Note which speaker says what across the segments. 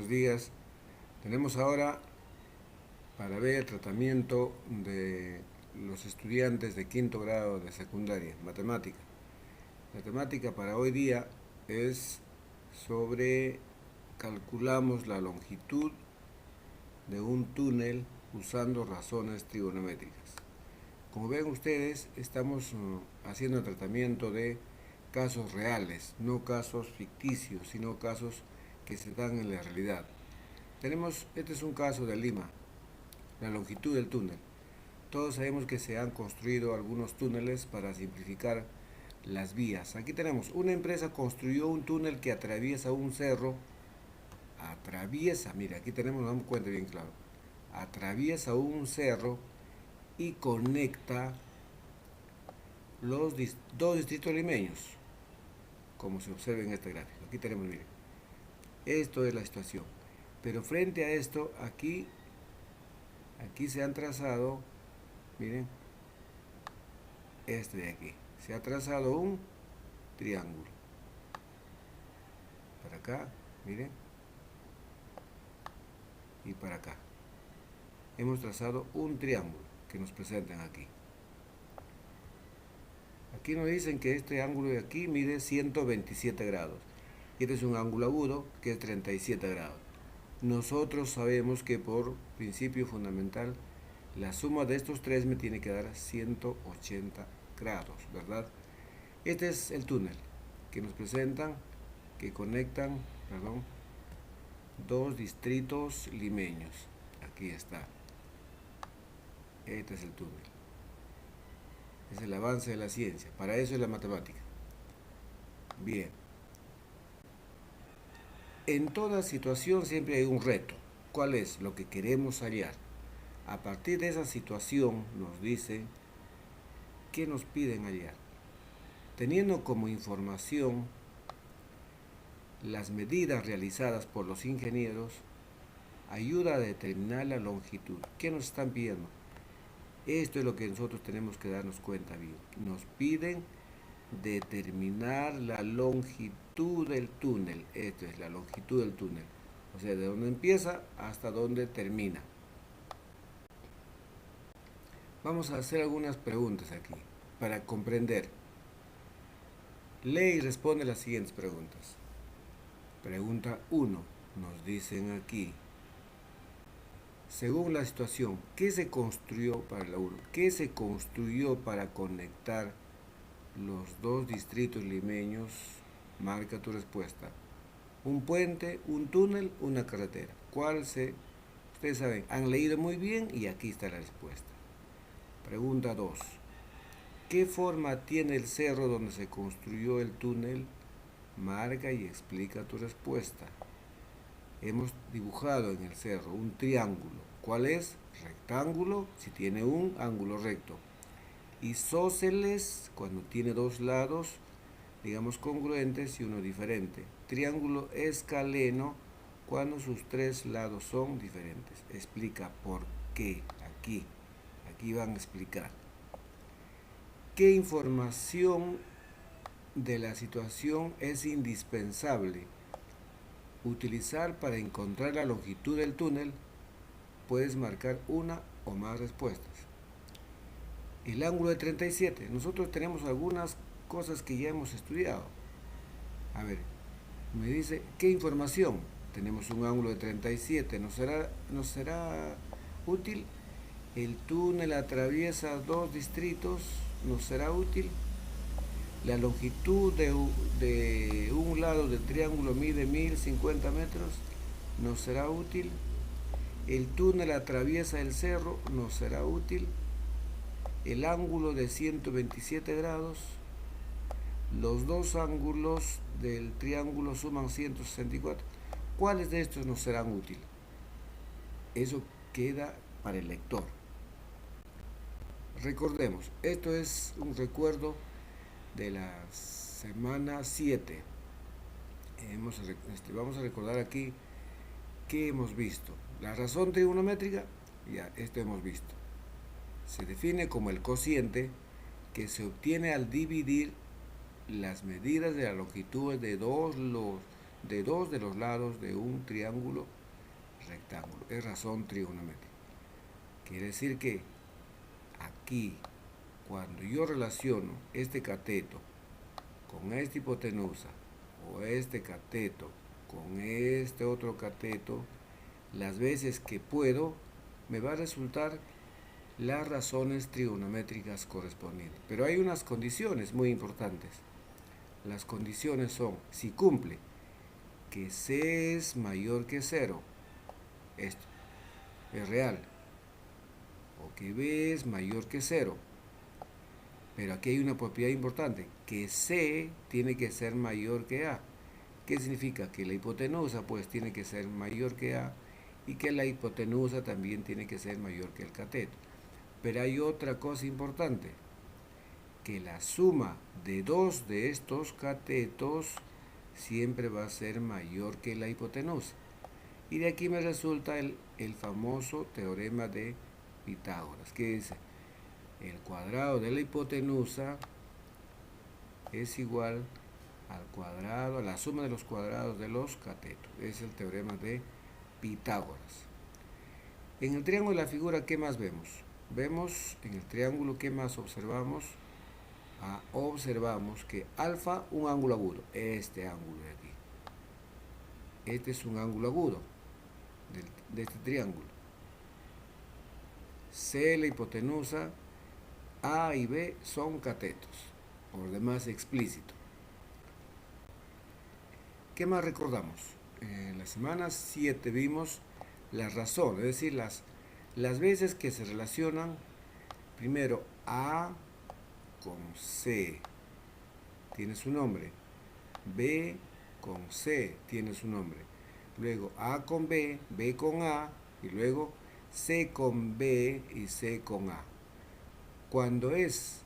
Speaker 1: buenos días. Tenemos ahora para ver el tratamiento de los estudiantes de quinto grado de secundaria, matemática. La temática para hoy día es sobre calculamos la longitud de un túnel usando razones trigonométricas. Como ven ustedes, estamos haciendo el tratamiento de casos reales, no casos ficticios, sino casos que se dan en la realidad. Este es un caso de Lima, la longitud del túnel. Todos sabemos que se han construido algunos túneles para simplificar las vías. Aquí tenemos, una empresa construyó un túnel que atraviesa un cerro, mira, aquí tenemos, damos cuenta bien claro, atraviesa un cerro y conecta los dos distritos limeños, como se observa en este gráfico. Aquí tenemos, miren, esto es la situación. Pero frente a esto, aquí se han trazado, miren, este de aquí. Se ha trazado un triángulo. Para acá, miren. Y para acá. Hemos trazado un triángulo que nos presentan aquí. Aquí nos dicen que este ángulo de aquí mide 127 grados. Y este es un ángulo agudo que es 37 grados. Nosotros sabemos que por principio fundamental la suma de estos tres me tiene que dar 180 grados, ¿verdad? Este es el túnel que nos presentan, que conectan, dos distritos limeños. Aquí está. Este es el túnel. Es el avance de la ciencia. Para eso es la matemática. Bien. En toda situación siempre hay un reto. ¿Cuál es? Lo que queremos hallar. A partir de esa situación nos dice qué nos piden hallar. Teniendo como información las medidas realizadas por los ingenieros, ayuda a determinar la longitud. ¿Qué nos están pidiendo? Esto es lo que nosotros tenemos que darnos cuenta bien. Nos piden determinar la longitud del túnel. Esto es la longitud del túnel. O sea, de dónde empieza hasta dónde termina. Vamos a hacer algunas preguntas aquí para comprender. Lee y responde las siguientes preguntas. Pregunta 1. Nos dicen aquí. Según la situación, ¿qué se construyó para la 1? ¿Qué se construyó para conectar los dos distritos limeños? Marca tu respuesta. Un puente, un túnel, una carretera. Ustedes saben, han leído muy bien y aquí está la respuesta. Pregunta 2. ¿Qué forma tiene el cerro donde se construyó el túnel? Marca y explica tu respuesta. Hemos dibujado en el cerro un triángulo. ¿Cuál es? Rectángulo, si tiene un ángulo recto. Isósceles, cuando tiene dos lados, digamos congruentes y uno diferente. Triángulo escaleno, cuando sus tres lados son diferentes. Explica por qué. Aquí van a explicar. ¿Qué información de la situación es indispensable utilizar para encontrar la longitud del túnel? Puedes marcar una o más respuestas. El ángulo de 37. Nosotros tenemos algunas cosas que ya hemos estudiado. A ver, me dice, ¿qué información? Tenemos un ángulo de 37. ¿Nos será útil? El túnel atraviesa dos distritos. ¿Nos será útil? La longitud de un lado del triángulo mide 1050 metros. ¿Nos será útil? El túnel atraviesa el cerro. ¿Nos será útil? El ángulo de 127 grados. Los dos ángulos del triángulo suman 164. ¿Cuáles de estos nos serán útiles? Eso queda para el lector. Recordemos, esto es un recuerdo de la semana 7. Vamos a recordar aquí qué hemos visto. La razón trigonométrica, ya, esto hemos visto. Se define como el cociente que se obtiene al dividir las medidas de la longitud de de dos de los lados de un triángulo rectángulo. Es razón trigonométrica. Quiere decir que aquí, cuando yo relaciono este cateto con esta hipotenusa o este cateto con este otro cateto, las veces que puedo, me va a resultar las razones trigonométricas correspondientes. Pero hay unas condiciones muy importantes. Las condiciones son, si cumple que C es mayor que 0, esto es real, o que B es mayor que 0. Pero aquí hay una propiedad importante, que C tiene que ser mayor que A. ¿Qué significa? Que la hipotenusa pues tiene que ser mayor que A y que la hipotenusa también tiene que ser mayor que el cateto. Pero hay otra cosa importante, que la suma de dos de estos catetos siempre va a ser mayor que la hipotenusa. Y de aquí me resulta el famoso teorema de Pitágoras, que dice, el cuadrado de la hipotenusa es igual al cuadrado, a la suma de los cuadrados de los catetos. Es el teorema de Pitágoras. En el triángulo de la figura, ¿qué más vemos? Vemos en el triángulo, ¿qué más observamos? Observamos que alfa, un ángulo agudo, este ángulo de aquí. Este es un ángulo agudo de este triángulo. C, la hipotenusa, A y B son catetos, por demás explícito. ¿Qué más recordamos? En la semana 7 vimos la razón, es decir, las veces que se relacionan primero A con C, tiene su nombre, B con C, tiene su nombre, luego A con B, B con A, y luego C con B y C con A. Cuando es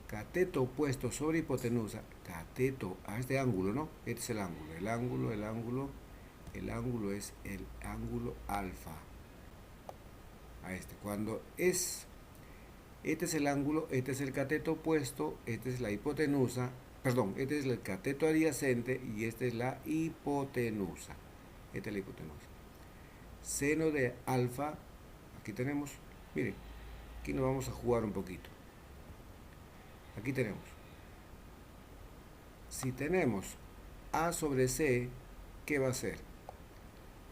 Speaker 1: cateto opuesto sobre hipotenusa, cateto a este ángulo, ¿no? Este es el ángulo, el ángulo es el ángulo alfa. A este, cuando es, este es el ángulo, este es el cateto opuesto, este es la hipotenusa, perdón, este es el cateto adyacente y esta es la hipotenusa. Esta es la hipotenusa. Seno de alfa, aquí tenemos, miren, aquí nos vamos a jugar un poquito. Aquí tenemos, si tenemos A sobre C, ¿qué va a ser?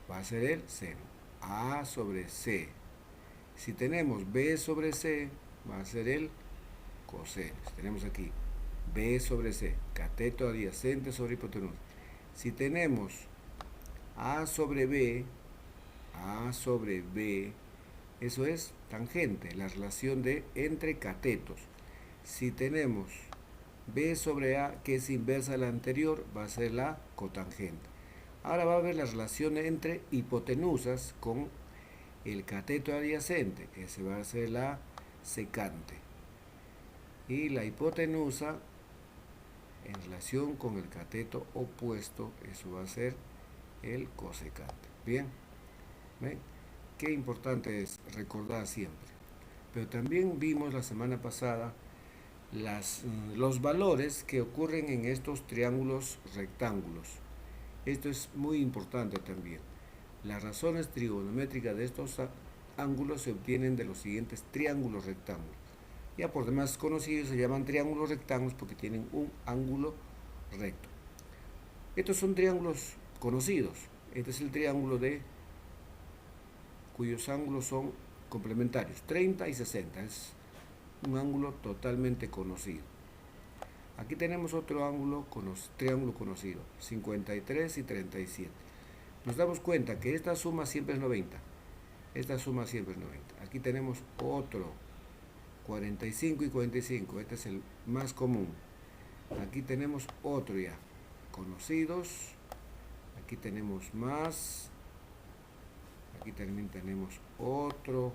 Speaker 1: Va a ser el seno. A sobre C. Si tenemos B sobre C, va a ser el coseno. Tenemos aquí B sobre C, cateto adyacente sobre hipotenusa. Si tenemos A sobre B, eso es tangente, la relación de entre catetos. Si tenemos B sobre A, que es inversa a la anterior, va a ser la cotangente. Ahora va a ver la relación entre hipotenusas con el cateto adyacente, ese va a ser la secante. Y la hipotenusa en relación con el cateto opuesto, eso va a ser el cosecante. Bien, ¿ven? Qué importante es recordar siempre. Pero también vimos la semana pasada los valores que ocurren en estos triángulos rectángulos. Esto es muy importante también. Las razones trigonométricas de estos ángulos se obtienen de los siguientes triángulos rectángulos. Ya por demás conocidos se llaman triángulos rectángulos porque tienen un ángulo recto. Estos son triángulos conocidos. Este es el triángulo cuyos ángulos son complementarios, 30 y 60. Es un ángulo totalmente conocido. Aquí tenemos otro triángulo conocido, 53 y 37. Nos damos cuenta que esta suma siempre es 90. Esta suma siempre es 90. Aquí tenemos otro, 45 y 45. Este es el más común. Aquí tenemos otro ya, conocidos. Aquí tenemos más. Aquí también tenemos otro.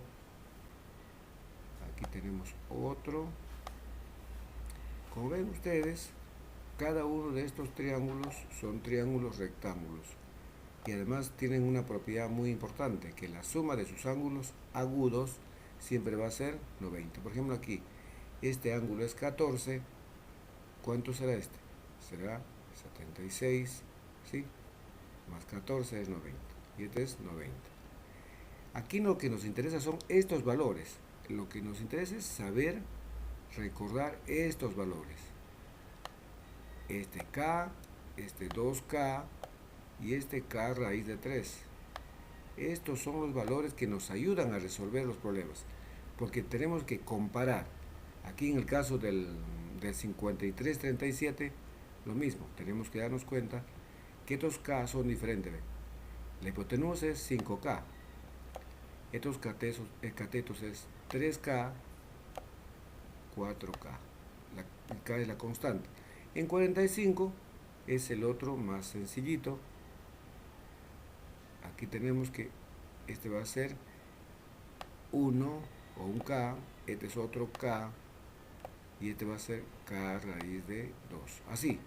Speaker 1: Aquí tenemos otro. Como ven ustedes, cada uno de estos triángulos son triángulos rectángulos. Y además tienen una propiedad muy importante, que la suma de sus ángulos agudos siempre va a ser 90. Por ejemplo aquí, este ángulo es 14, ¿cuánto será este? Será 76, ¿sí? más 14 es 90. Y este es 90. Aquí lo que nos interesa son estos valores. Lo que nos interesa es saber recordar estos valores. Este K, este 2K y este K raíz de 3. Estos son los valores que nos ayudan a resolver los problemas. Porque tenemos que comparar. Aquí en el caso del 5337, lo mismo. Tenemos que darnos cuenta que estos K son diferentes. La hipotenusa es 5K. Estos catetos es 3K, 4K. La K es la constante. En 45 es el otro más sencillito. Aquí tenemos que este va a ser 1 o un K, este es otro K y este va a ser K raíz de 2. Así,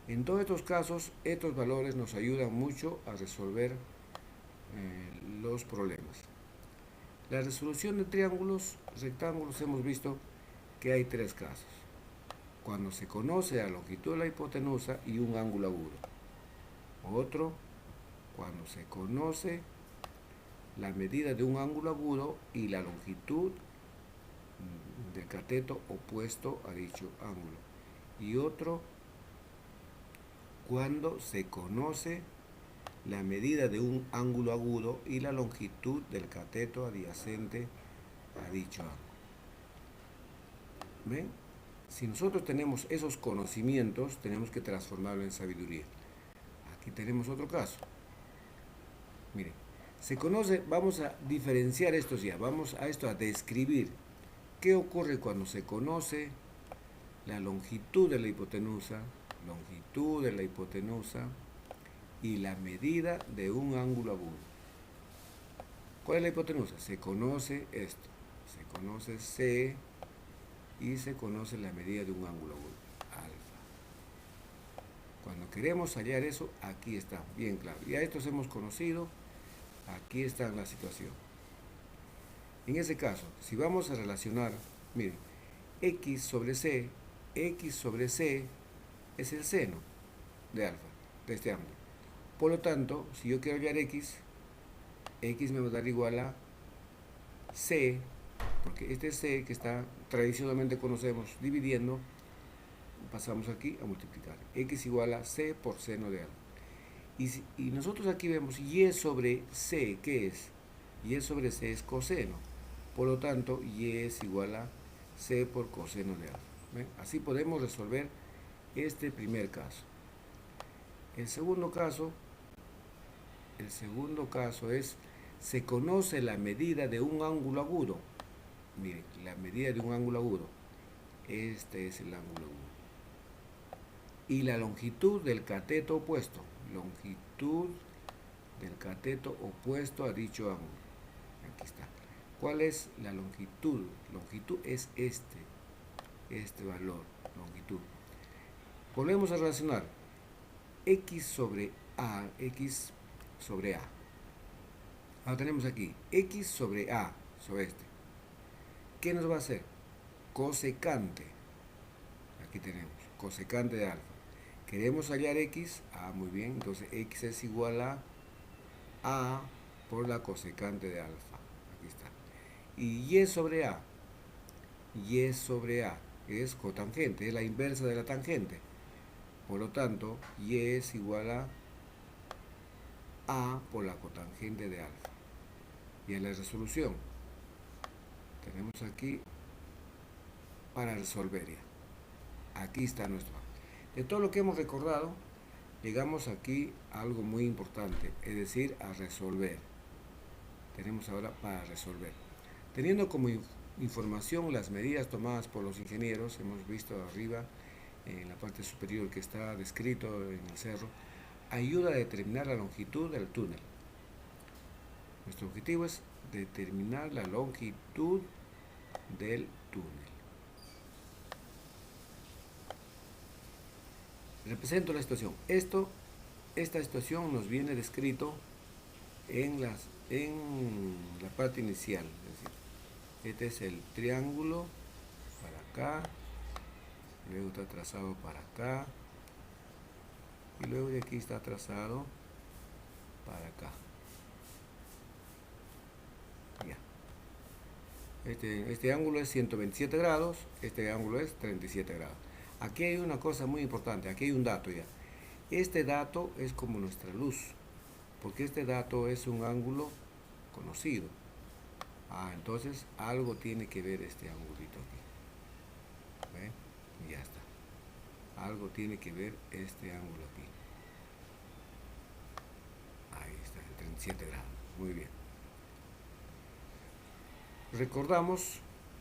Speaker 1: en todos estos casos, estos valores nos ayudan mucho a resolver los problemas. La resolución de triángulos, rectángulos, hemos visto que hay tres casos. Cuando se conoce la longitud de la hipotenusa y un ángulo agudo. Otro, cuando se conoce la medida de un ángulo agudo y la longitud del cateto opuesto a dicho ángulo. Y otro, cuando se conoce la medida de un ángulo agudo y la longitud del cateto adyacente a dicho ángulo. ¿Ven? Si nosotros tenemos esos conocimientos, tenemos que transformarlo en sabiduría. Aquí tenemos otro caso. Miren, se conoce, vamos a diferenciar estos ya, vamos a esto a describir qué ocurre cuando se conoce la longitud de la hipotenusa y la medida de un ángulo agudo. ¿Cuál es la hipotenusa? Se conoce esto, se conoce C y se conoce la medida de un ángulo agudo, alfa. Cuando queremos hallar eso, aquí está, bien claro. Ya estos hemos conocido, aquí está la situación. En ese caso, si vamos a relacionar, miren, X sobre C es el seno de alfa, de este ángulo. Por lo tanto, si yo quiero hallar X me va a dar igual a C, porque este C que tradicionalmente conocemos dividiendo, pasamos aquí a multiplicar. X igual a C por seno de alfa. Y nosotros aquí vemos Y sobre C, ¿qué es? Y sobre C es coseno. Por lo tanto, Y es igual a C por coseno de alfa. ¿Ven? Así podemos resolver este primer caso. El segundo caso es, se conoce la medida de un ángulo agudo. Miren, la medida de un ángulo agudo. Este es el ángulo agudo. Y la longitud del cateto opuesto. Longitud del cateto opuesto a dicho ángulo. Aquí está. ¿Cuál es la longitud? Longitud es este valor, longitud. Volvemos a relacionar X sobre A. Ahora tenemos aquí X sobre A, sobre este. ¿Qué nos va a hacer? Cosecante. Aquí tenemos cosecante de alfa. Queremos hallar X. Muy bien. Entonces X es igual a por la cosecante de alfa. Aquí está. Y Y sobre A. Y sobre A es cotangente, es la inversa de la tangente. Por lo tanto, Y es igual a por la cotangente de alfa. Y en la resolución, tenemos aquí para resolver ya. Aquí está nuestro. De todo lo que hemos recordado, llegamos aquí a algo muy importante, es decir, a resolver. Tenemos ahora para resolver. Teniendo como información las medidas tomadas por los ingenieros, hemos visto arriba en la parte superior que está descrito en el cerro, ayuda a determinar la longitud del túnel. Nuestro objetivo es determinar la longitud del túnel. Represento la situación. Esta situación nos viene descrito en la parte inicial. Es decir, este es el triángulo para acá, luego está trazado para acá, y luego de aquí está trazado para acá. Ya. Este ángulo es 127 grados, este ángulo es 37 grados. Aquí hay una cosa muy importante, aquí hay un dato ya. Este dato es como nuestra luz, porque este dato es un ángulo conocido. Entonces algo tiene que ver este ángulo aquí. ¿Ve? Y ya está. Algo tiene que ver este ángulo aquí. Ahí está, en 37 grados. Muy bien. Recordamos,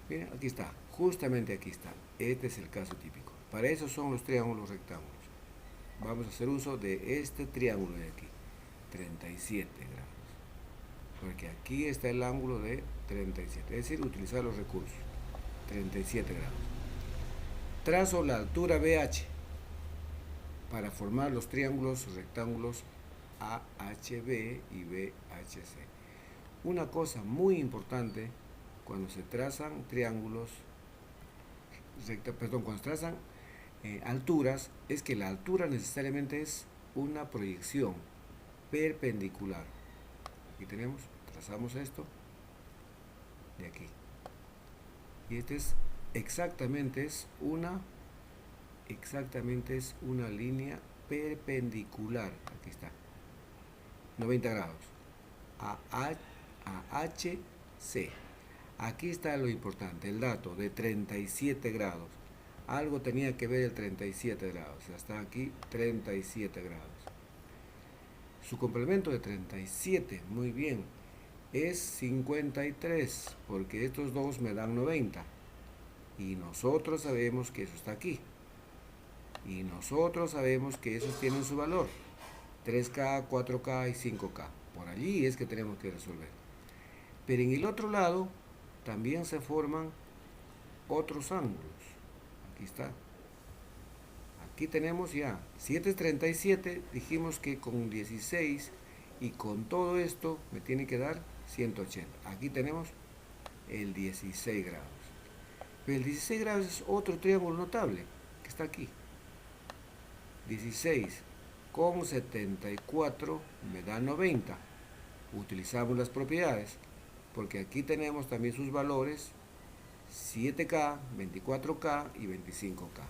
Speaker 1: miren, aquí está, justamente aquí está. Este es el caso típico. Para eso son los triángulos rectángulos. Vamos a hacer uso de este triángulo de aquí, 37 grados. Porque aquí está el ángulo de 37, es decir, utilizar los recursos. 37 grados. Trazo la altura BH para formar los triángulos rectángulos AHB y BHC. Una cosa muy importante cuando se trazan triángulos, cuando se trazan alturas, es que la altura necesariamente es una proyección perpendicular. Aquí tenemos, trazamos esto de aquí. Y este es exactamente una línea perpendicular. Aquí está. 90 grados. A HC. Aquí está lo importante, el dato de 37 grados. Algo tenía que ver el 37 grados. Hasta aquí 37 grados. Su complemento de 37, muy bien, es 53, porque estos dos me dan 90. Y nosotros sabemos que eso está aquí. Y nosotros sabemos que esos tienen su valor. 3K, 4K y 5K. Por allí es que tenemos que resolver. Pero en el otro lado también se forman otros ángulos. Aquí está. Aquí tenemos ya, si este es 37, dijimos que con 16 y con todo esto me tiene que dar 180. Aquí tenemos el 16 grados. Pero el 16 grados es otro triángulo notable que está aquí. 16 con 74 me da 90. Utilizamos las propiedades porque aquí tenemos también sus valores 7K, 24K y 25K.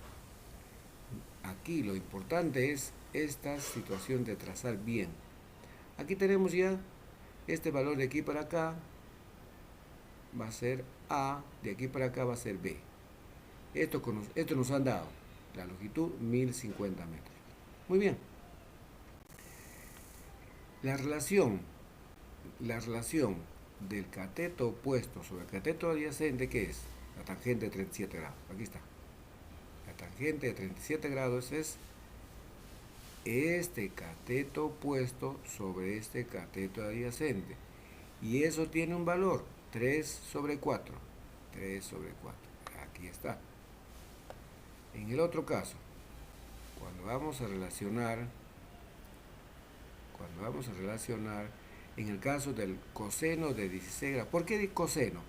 Speaker 1: Aquí lo importante es esta situación de trazar bien. Aquí tenemos ya este valor de aquí para acá va a ser A, de aquí para acá va a ser B. Esto nos han dado la longitud 1050 metros. Muy bien. La relación del cateto opuesto sobre el cateto adyacente, ¿qué es? La tangente de 37 grados. Aquí está. La tangente de 37 grados es este cateto opuesto sobre este cateto adyacente. Y eso tiene un valor, 3 sobre 4. 3 sobre 4. Aquí está. En el otro caso, cuando vamos a relacionar, en el caso del coseno de 16 grados. ¿Por qué coseno?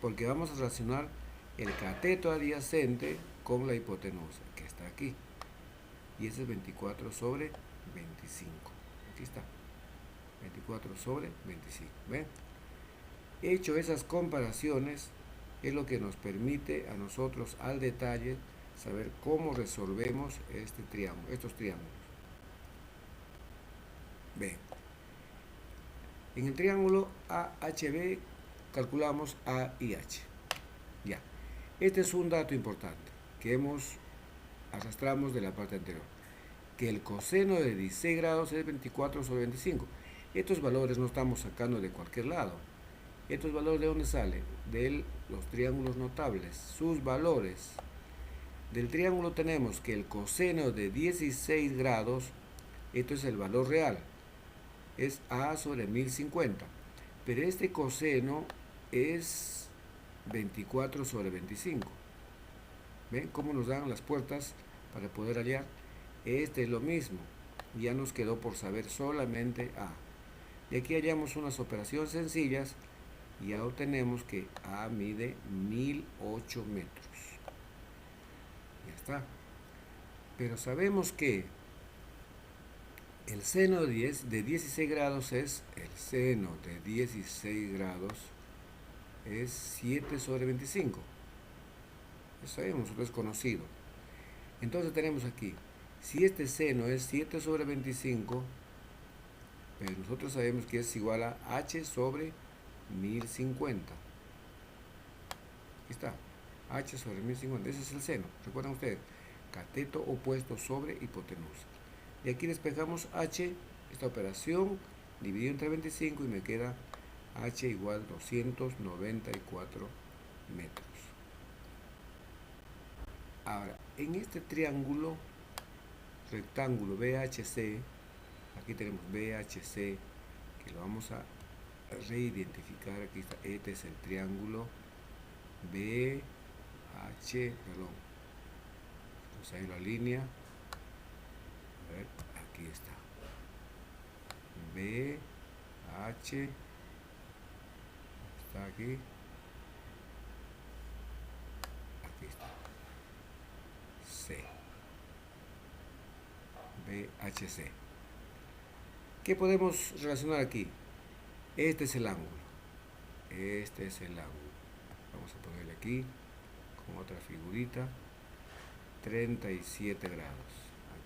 Speaker 1: Porque vamos a relacionar el cateto adyacente con la hipotenusa, que está aquí. Y ese es 24 sobre 25. Aquí está. 24 sobre 25. ¿Ven? Hecho esas comparaciones, es lo que nos permite a nosotros al detalle saber cómo resolvemos estos triángulos. Ven. En el triángulo AHB calculamos A y H. Ya. Este es un dato importante que arrastramos de la parte anterior. Que el coseno de 16 grados es 24 sobre 25. Estos valores no estamos sacando de cualquier lado. ¿Estos valores de dónde salen? De los triángulos notables. Sus valores. Del triángulo tenemos que el coseno de 16 grados, esto es el valor real, es A sobre 1050. Pero este coseno es 24 sobre 25. ¿Ven cómo nos dan las puertas para poder hallar? Este es lo mismo. Ya nos quedó por saber solamente A. Y aquí hallamos unas operaciones sencillas y ya obtenemos que A mide 1008 metros. Ya está. Pero sabemos que El seno de 16 grados es, el seno de 16 grados es 7 sobre 25. Eso sabemos, eso es conocido. Entonces tenemos aquí, si este seno es 7 sobre 25, pero nosotros sabemos que es igual a h sobre 1050. Aquí está, h sobre 1050, ese es el seno, recuerdan ustedes, cateto opuesto sobre hipotenusa. Y aquí despejamos h, esta operación, dividido entre 25 y me queda h igual 294 metros. Ahora, en este triángulo rectángulo BHC, aquí tenemos BHC, que lo vamos a reidentificar. Aquí está, este es el triángulo BH, perdón, vamos a ir a la línea, a ver, aquí está, BH, está aquí, aquí está, C, BHC. ¿Qué podemos relacionar aquí? Este es el ángulo, este es el ángulo. Vamos a ponerle aquí con otra figurita, 37 grados.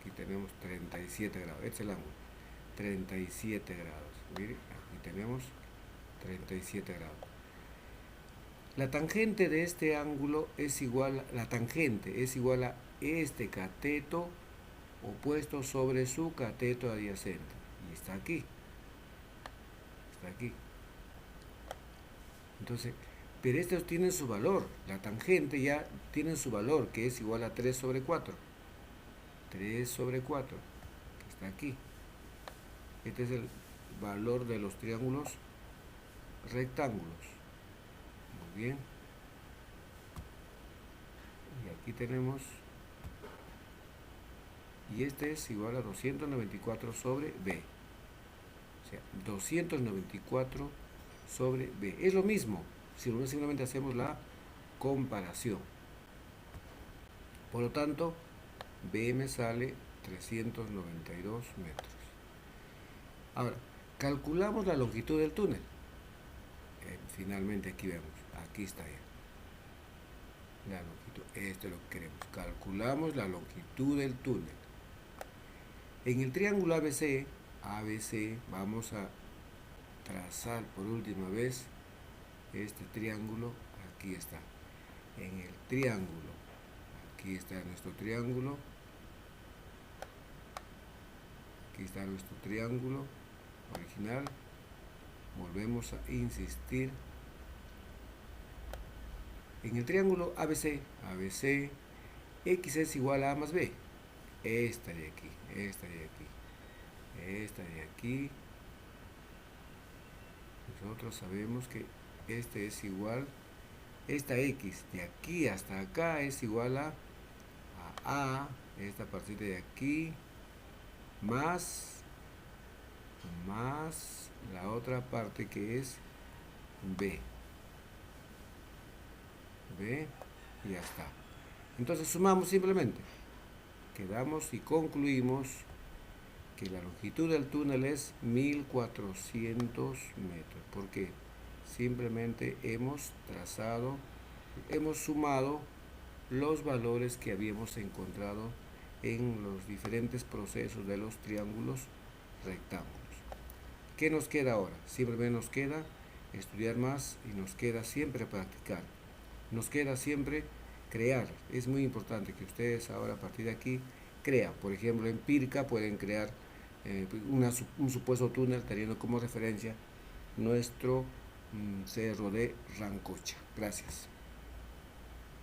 Speaker 1: Aquí tenemos 37 grados, este es el ángulo, 37 grados. Mire, aquí tenemos 37 grados. La tangente de este ángulo es igual, la tangente es igual a este cateto opuesto sobre su cateto adyacente. Y está aquí. Está aquí. Entonces, pero estos tienen su valor. La tangente ya tiene su valor, que es igual a 3 sobre 4. 3 sobre 4, que está aquí. Este es el valor de los triángulos rectángulos. Muy bien. Y aquí tenemos, y este es igual a 294 sobre B. O sea, 294 sobre B. Es lo mismo, si simplemente hacemos la comparación. Por lo tanto, B me sale 392 metros. Ahora, calculamos la longitud del túnel. Finalmente aquí vemos, aquí está ya. La longitud, esto es lo que queremos. Calculamos la longitud del túnel. En el triángulo ABC, vamos a trazar por última vez este triángulo. Aquí está. En el triángulo, aquí está nuestro triángulo. Aquí está nuestro triángulo original. Volvemos a insistir. En el triángulo ABC, X es igual a A más B. Esta de aquí, esta de aquí, esta de aquí. Nosotros sabemos que este es igual, esta X de aquí hasta acá es igual a esta partida de aquí, más la otra parte que es B. Y ya está. Entonces sumamos simplemente. Quedamos y concluimos que la longitud del túnel es 1400 metros. Porque simplemente hemos sumado los valores que habíamos encontrado en los diferentes procesos de los triángulos rectángulos. ¿Qué nos queda ahora? Simplemente nos queda estudiar más y nos queda siempre practicar. Nos queda siempre crear. Es muy importante que ustedes ahora a partir de aquí crean. Por ejemplo, en Pirca pueden crear un supuesto túnel teniendo como referencia nuestro cerro de Rancocha. Gracias.